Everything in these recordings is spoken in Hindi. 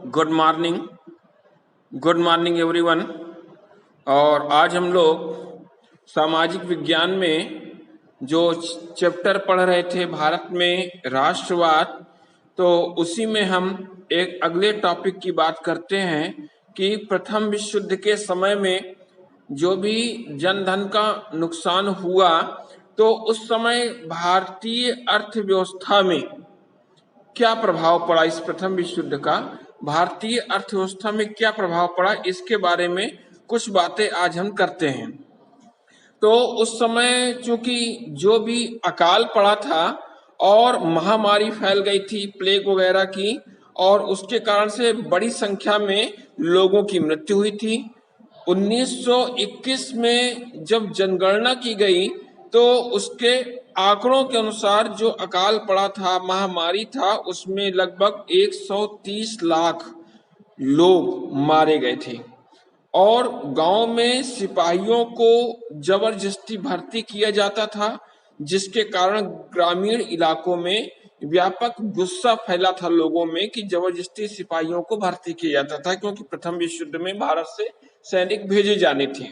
Good morning good morning everyone. और आज हम लोग सामाजिक विज्ञान में जो चैप्टर पढ़ रहे थे भारत में राष्ट्रवाद, तो उसी में हम एक अगले टॉपिक की बात करते हैं कि प्रथम विश्व युद्ध के समय में जो भी जनधन का नुकसान हुआ, तो उस समय भारतीय अर्थव्यवस्था में क्या प्रभाव पड़ा। इस प्रथम विश्व युद्ध का भारतीय अर्थव्यवस्था में क्या प्रभाव पड़ा, इसके बारे में कुछ बातें आज हम करते हैं। तो उस समय चूंकि जो भी अकाल पड़ा था और महामारी फैल गई थी प्लेग वगैरह की, और उसके कारण से बड़ी संख्या में लोगों की मृत्यु हुई थी। 1921 में जब जनगणना की गई तो उसके आंकड़ों के अनुसार जो अकाल पड़ा था, महामारी था, उसमें लगभग 130 लाख लोग मारे गए थे। और गांव में सिपाहियों को जबरदस्ती भर्ती किया जाता था, जिसके कारण ग्रामीण इलाकों में व्यापक गुस्सा फैला था लोगों में कि जबरदस्ती सिपाहियों को भर्ती किया जाता था, क्योंकि प्रथम विश्व युद्ध में भारत से सैनिक भेजे जाने थे।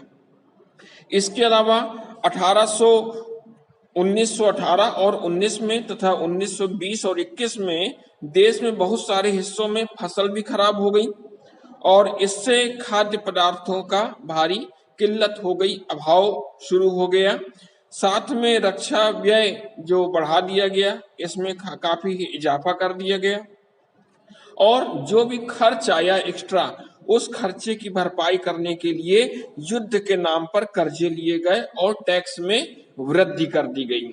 इसके अलावा 1918 और 19 में तथा 1920 और 21 में देश में बहुत सारे हिस्सों में फसल भी खराब हो गई और इससे खाद्य पदार्थों का भारी किल्लत हो गई, अभाव शुरू हो गया। साथ में रक्षा व्यय जो बढ़ा दिया गया, इसमें काफी इजाफा कर दिया गया और जो भी खर्च आया एक्स्ट्रा, उस खर्चे की भरपाई करने के लिए युद्ध के नाम पर कर्जे लिए गए और टैक्स में वृद्धि कर दी गई।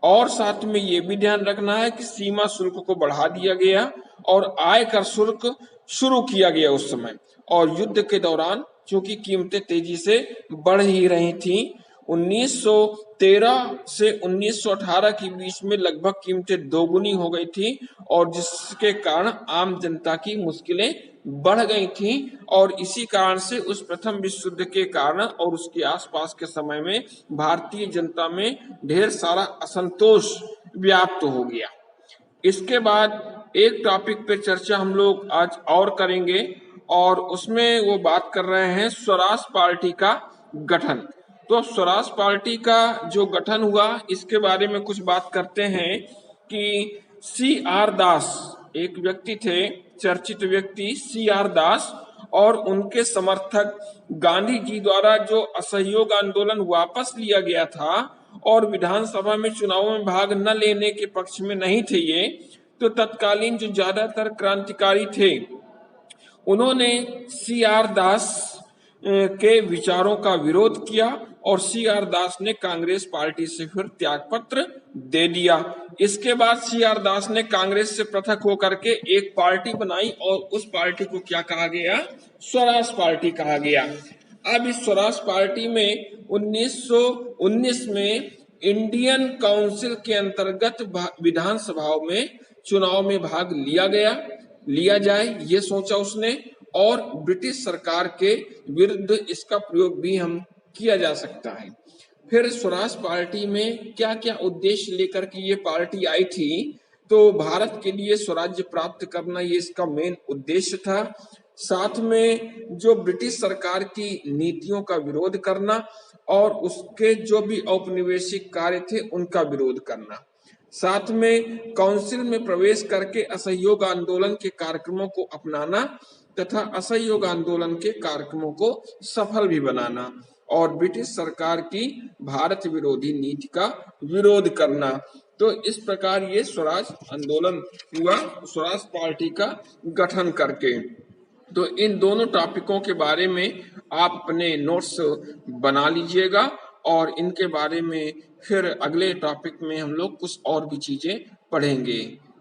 और साथ में ये भी ध्यान रखना है कि सीमा शुल्क को बढ़ा दिया गया और आयकर शुल्क शुरू किया गया उस समय। और युद्ध के दौरान चूंकि कीमतें तेजी से बढ़ ही रही थी, 1913 से 1918 के बीच में लगभग कीमतें दोगुनी हो गई थी और जिसके कारण आम जनता की मुश्किलें बढ़ गई थी। और इसी कारण से उस प्रथम विश्व युद्ध के कारण और उसके आसपास के समय में भारतीय जनता में ढेर सारा असंतोष व्याप्त हो गया। इसके बाद एक टॉपिक पे चर्चा हम लोग आज और करेंगे और उसमें वो बात कर रहे हैं स्वराज पार्टी का गठन। तो स्वराज पार्टी का जो गठन हुआ, इसके बारे में कुछ बात करते हैं कि C.R. दास एक व्यक्ति थे, चर्चित व्यक्ति C.R. दास, और उनके समर्थक गांधी जी द्वारा जो असहयोग आंदोलन वापस लिया गया था और विधानसभा में चुनाव में भाग न लेने के पक्ष में नहीं थे ये, तो तत्कालीन जो ज्यादातर क्रांतिकारी थे उन्होंने C.R. दास के विचारों का विरोध किया और C.R. दास ने कांग्रेस पार्टी से फिर त्यागपत्र दे दिया। इसके बाद C.R. दास ने कांग्रेस से पृथक होकर के एक पार्टी बनाई और उस पार्टी को क्या कहा गया? स्वराज पार्टी कहा गया। अब इस स्वराज पार्टी में 1919 में इंडियन काउंसिल के अंतर्गत विधानसभाओं में चुनाव में भाग लिया जाए, ये सोचा उसने, और ब्रिटिश सरकार के विरुद्ध इसका प्रयोग भी हम किया जा सकता है। फिर स्वराज पार्टी में क्या क्या उद्देश्य लेकर के ये पार्टी आई थी, तो भारत के लिए स्वराज्य प्राप्त करना ये इसका मेन उद्देश्य था। साथ में जो ब्रिटिश सरकार की नीतियों का विरोध करना और उसके जो भी औपनिवेशिक कार्य थे उनका विरोध करना। साथ में काउंसिल में प्रवेश करके असहयोग आंदोलन के कार्यक्रमों को अपनाना तथा असहयोग आंदोलन के कार्यक्रमों को सफल भी बनाना और ब्रिटिश सरकार की भारत विरोधी नीति का विरोध करना। तो इस प्रकार ये स्वराज आंदोलन हुआ स्वराज पार्टी का गठन करके। तो इन दोनों टॉपिकों के बारे में आप अपने नोट्स बना लीजिएगा और इनके बारे में फिर अगले टॉपिक में हम लोग कुछ और भी चीजें पढ़ेंगे।